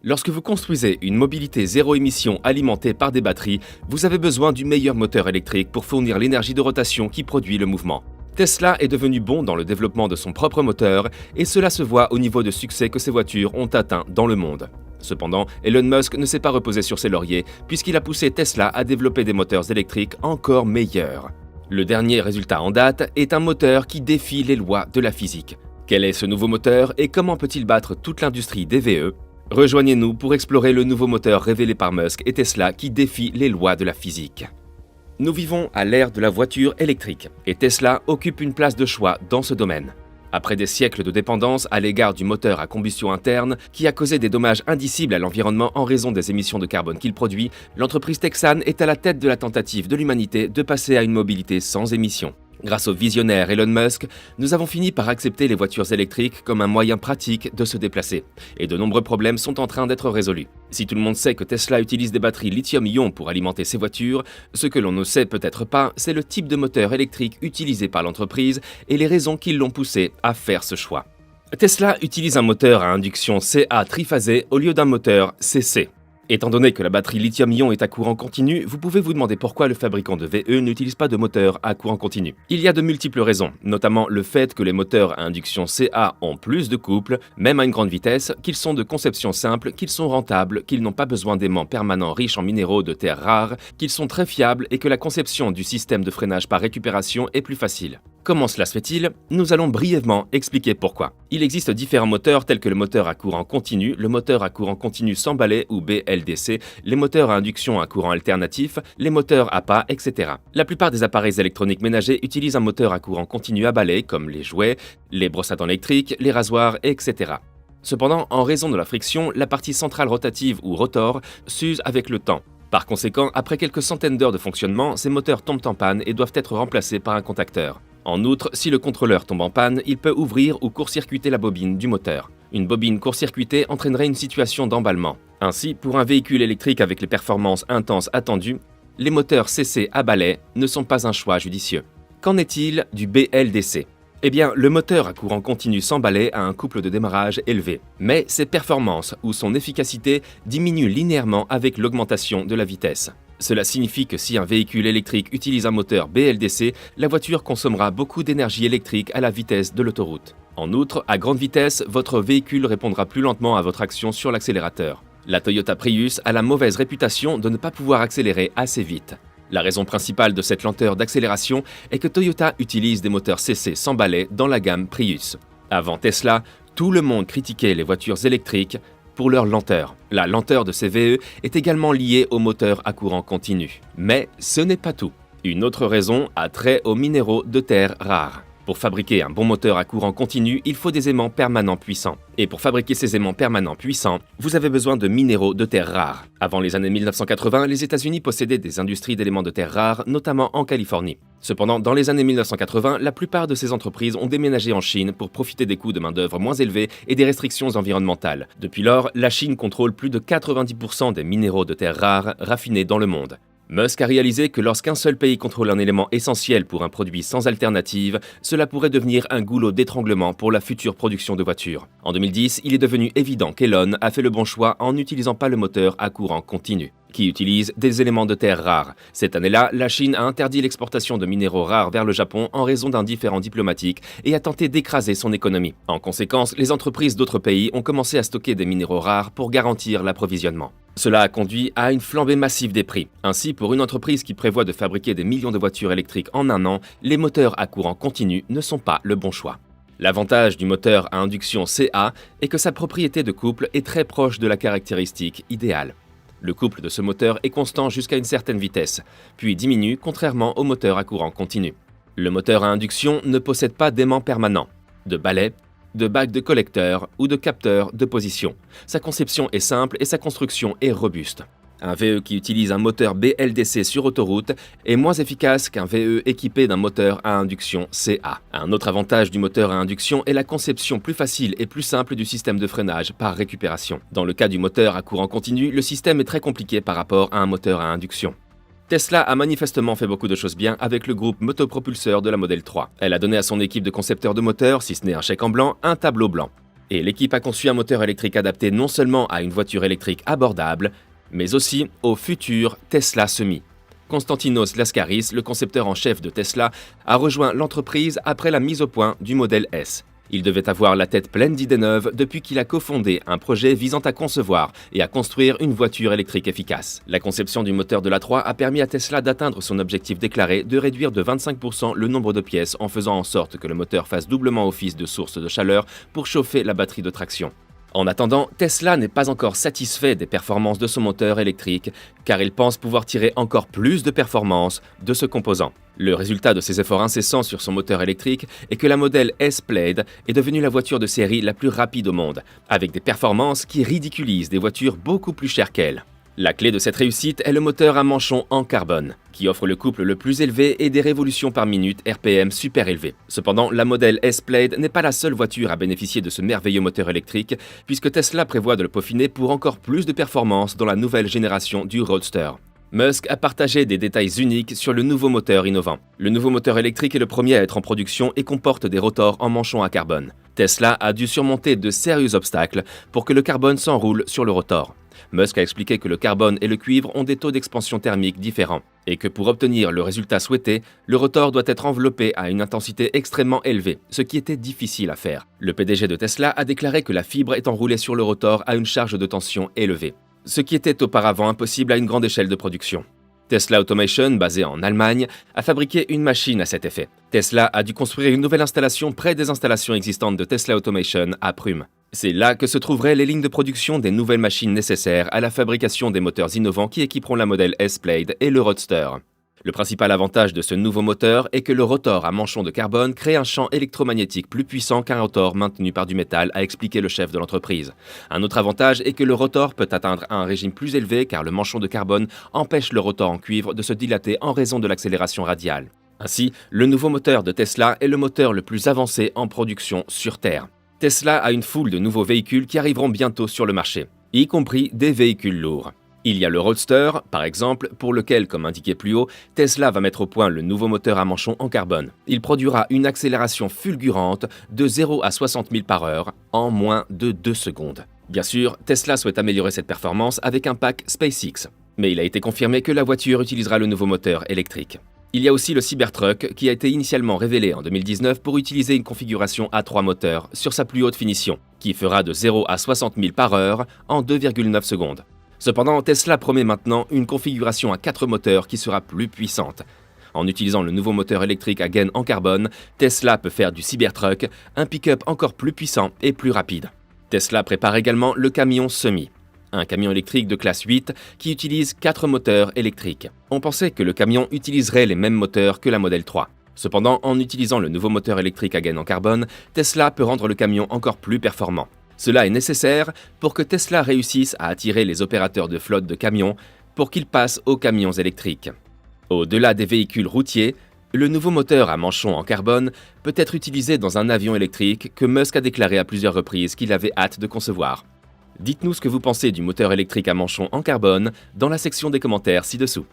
Lorsque vous construisez une mobilité zéro émission alimentée par des batteries, vous avez besoin du meilleur moteur électrique pour fournir l'énergie de rotation qui produit le mouvement. Tesla est devenu bon dans le développement de son propre moteur et cela se voit au niveau de succès que ses voitures ont atteint dans le monde. Cependant, Elon Musk ne s'est pas reposé sur ses lauriers puisqu'il a poussé Tesla à développer des moteurs électriques encore meilleurs. Le dernier résultat en date est un moteur qui défie les lois de la physique. Quel est ce nouveau moteur et comment peut-il battre toute l'industrie des VE ? Rejoignez-nous pour explorer le nouveau moteur révélé par Musk et Tesla qui défie les lois de la physique. Nous vivons à l'ère de la voiture électrique et Tesla occupe une place de choix dans ce domaine. Après des siècles de dépendance à l'égard du moteur à combustion interne qui a causé des dommages indicibles à l'environnement en raison des émissions de carbone qu'il produit, l'entreprise texane est à la tête de la tentative de l'humanité de passer à une mobilité sans émissions. Grâce au visionnaire Elon Musk, nous avons fini par accepter les voitures électriques comme un moyen pratique de se déplacer. Et de nombreux problèmes sont en train d'être résolus. Si tout le monde sait que Tesla utilise des batteries lithium-ion pour alimenter ses voitures, ce que l'on ne sait peut-être pas, c'est le type de moteur électrique utilisé par l'entreprise et les raisons qui l'ont poussé à faire ce choix. Tesla utilise un moteur à induction CA triphasé au lieu d'un moteur CC. Étant donné que la batterie lithium-ion est à courant continu, vous pouvez vous demander pourquoi le fabricant de VE n'utilise pas de moteur à courant continu. Il y a de multiples raisons, notamment le fait que les moteurs à induction CA ont plus de couple, même à une grande vitesse, qu'ils sont de conception simple, qu'ils sont rentables, qu'ils n'ont pas besoin d'aimants permanents riches en minéraux de terres rares, qu'ils sont très fiables et que la conception du système de freinage par récupération est plus facile. Comment cela se fait-il ? Nous allons brièvement expliquer pourquoi. Il existe différents moteurs tels que le moteur à courant continu, le moteur à courant continu sans balai ou BLDC, les moteurs à induction à courant alternatif, les moteurs à pas, etc. La plupart des appareils électroniques ménagers utilisent un moteur à courant continu à balai comme les jouets, les brosses à dents électriques, les rasoirs, etc. Cependant, en raison de la friction, la partie centrale rotative ou rotor s'use avec le temps. Par conséquent, après quelques centaines d'heures de fonctionnement, ces moteurs tombent en panne et doivent être remplacés par un contacteur. En outre, si le contrôleur tombe en panne, il peut ouvrir ou court-circuiter la bobine du moteur. Une bobine court-circuitée entraînerait une situation d'emballement. Ainsi, pour un véhicule électrique avec les performances intenses attendues, les moteurs CC à balai ne sont pas un choix judicieux. Qu'en est-il du BLDC ? Eh bien, le moteur à courant continu sans balai a un couple de démarrage élevé, mais ses performances ou son efficacité diminuent linéairement avec l'augmentation de la vitesse. Cela signifie que si un véhicule électrique utilise un moteur BLDC, la voiture consommera beaucoup d'énergie électrique à la vitesse de l'autoroute. En outre, à grande vitesse, votre véhicule répondra plus lentement à votre action sur l'accélérateur. La Toyota Prius a la mauvaise réputation de ne pas pouvoir accélérer assez vite. La raison principale de cette lenteur d'accélération est que Toyota utilise des moteurs CC sans balai dans la gamme Prius. Avant Tesla, tout le monde critiquait les voitures électriques pour leur lenteur. La lenteur de ces VE est également liée au moteur à courant continu. Mais ce n'est pas tout. Une autre raison a trait aux minéraux de terres rares. Pour fabriquer un bon moteur à courant continu, il faut des aimants permanents puissants. Et pour fabriquer ces aimants permanents puissants, vous avez besoin de minéraux de terres rares. Avant les années 1980, les États-Unis possédaient des industries d'éléments de terres rares, notamment en Californie. Cependant, dans les années 1980, la plupart de ces entreprises ont déménagé en Chine pour profiter des coûts de main-d'œuvre moins élevés et des restrictions environnementales. Depuis lors, la Chine contrôle plus de 90% des minéraux de terres rares raffinés dans le monde. Musk a réalisé que lorsqu'un seul pays contrôle un élément essentiel pour un produit sans alternative, cela pourrait devenir un goulot d'étranglement pour la future production de voitures. En 2010, il est devenu évident qu'Elon a fait le bon choix en n'utilisant pas le moteur à courant continu, qui utilise des éléments de terre rares. Cette année-là, la Chine a interdit l'exportation de minéraux rares vers le Japon en raison d'un différend diplomatique et a tenté d'écraser son économie. En conséquence, les entreprises d'autres pays ont commencé à stocker des minéraux rares pour garantir l'approvisionnement. Cela a conduit à une flambée massive des prix. Ainsi, pour une entreprise qui prévoit de fabriquer des millions de voitures électriques en un an, les moteurs à courant continu ne sont pas le bon choix. L'avantage du moteur à induction CA est que sa propriété de couple est très proche de la caractéristique idéale. Le couple de ce moteur est constant jusqu'à une certaine vitesse, puis diminue contrairement au moteur à courant continu. Le moteur à induction ne possède pas d'aimant permanent, de balai, de bague de collecteur ou de capteur de position. Sa conception est simple et sa construction est robuste. Un VE qui utilise un moteur BLDC sur autoroute est moins efficace qu'un VE équipé d'un moteur à induction CA. Un autre avantage du moteur à induction est la conception plus facile et plus simple du système de freinage par récupération. Dans le cas du moteur à courant continu, le système est très compliqué par rapport à un moteur à induction. Tesla a manifestement fait beaucoup de choses bien avec le groupe motopropulseur de la Model 3. Elle a donné à son équipe de concepteurs de moteurs, si ce n'est un chèque en blanc, un tableau blanc. Et l'équipe a conçu un moteur électrique adapté non seulement à une voiture électrique abordable, mais aussi au futur Tesla Semi. Konstantinos Laskaris, le concepteur en chef de Tesla, a rejoint l'entreprise après la mise au point du modèle S. Il devait avoir la tête pleine d'idées neuves depuis qu'il a cofondé un projet visant à concevoir et à construire une voiture électrique efficace. La conception du moteur de l'A3 a permis à Tesla d'atteindre son objectif déclaré de réduire de 25% le nombre de pièces en faisant en sorte que le moteur fasse doublement office de source de chaleur pour chauffer la batterie de traction. En attendant, Tesla n'est pas encore satisfait des performances de son moteur électrique, car il pense pouvoir tirer encore plus de performances de ce composant. Le résultat de ses efforts incessants sur son moteur électrique est que la modèle S-Plaid est devenue la voiture de série la plus rapide au monde, avec des performances qui ridiculisent des voitures beaucoup plus chères qu'elle. La clé de cette réussite est le moteur à manchon en carbone, qui offre le couple le plus élevé et des révolutions par minute RPM super élevées. Cependant, la modèle S-Plaid n'est pas la seule voiture à bénéficier de ce merveilleux moteur électrique, puisque Tesla prévoit de le peaufiner pour encore plus de performance dans la nouvelle génération du Roadster. Musk a partagé des détails uniques sur le nouveau moteur innovant. Le nouveau moteur électrique est le premier à être en production et comporte des rotors en manchon à carbone. Tesla a dû surmonter de sérieux obstacles pour que le carbone s'enroule sur le rotor. Musk a expliqué que le carbone et le cuivre ont des taux d'expansion thermique différents et que pour obtenir le résultat souhaité, le rotor doit être enveloppé à une intensité extrêmement élevée, ce qui était difficile à faire. Le PDG de Tesla a déclaré que la fibre est enroulée sur le rotor à une charge de tension élevée, ce qui était auparavant impossible à une grande échelle de production. Tesla Automation, basée en Allemagne, a fabriqué une machine à cet effet. Tesla a dû construire une nouvelle installation près des installations existantes de Tesla Automation à Prüm. C'est là que se trouveraient les lignes de production des nouvelles machines nécessaires à la fabrication des moteurs innovants qui équiperont la modèle S-Plaid et le Roadster. Le principal avantage de ce nouveau moteur est que le rotor à manchon de carbone crée un champ électromagnétique plus puissant qu'un rotor maintenu par du métal, a expliqué le chef de l'entreprise. Un autre avantage est que le rotor peut atteindre un régime plus élevé car le manchon de carbone empêche le rotor en cuivre de se dilater en raison de l'accélération radiale. Ainsi, le nouveau moteur de Tesla est le moteur le plus avancé en production sur Terre. Tesla a une foule de nouveaux véhicules qui arriveront bientôt sur le marché, y compris des véhicules lourds. Il y a le Roadster, par exemple, pour lequel, comme indiqué plus haut, Tesla va mettre au point le nouveau moteur à manchon en carbone. Il produira une accélération fulgurante de 0 à 60 000 par heure en moins de 2 secondes. Bien sûr, Tesla souhaite améliorer cette performance avec un pack SpaceX, mais il a été confirmé que la voiture utilisera le nouveau moteur électrique. Il y a aussi le Cybertruck qui a été initialement révélé en 2019 pour utiliser une configuration à 3 moteurs sur sa plus haute finition, qui fera de 0 à 60 000 par heure en 2,9 secondes. Cependant, Tesla promet maintenant une configuration à 4 moteurs qui sera plus puissante. En utilisant le nouveau moteur électrique à gaine en carbone, Tesla peut faire du Cybertruck un pick-up encore plus puissant et plus rapide. Tesla prépare également le camion Semi, un camion électrique de classe 8 qui utilise 4 moteurs électriques. On pensait que le camion utiliserait les mêmes moteurs que la Model 3. Cependant, en utilisant le nouveau moteur électrique à gaine en carbone, Tesla peut rendre le camion encore plus performant. Cela est nécessaire pour que Tesla réussisse à attirer les opérateurs de flotte de camions pour qu'ils passent aux camions électriques. Au-delà des véhicules routiers, le nouveau moteur à manchon en carbone peut être utilisé dans un avion électrique que Musk a déclaré à plusieurs reprises qu'il avait hâte de concevoir. Dites-nous ce que vous pensez du moteur électrique à manchon en carbone dans la section des commentaires ci-dessous.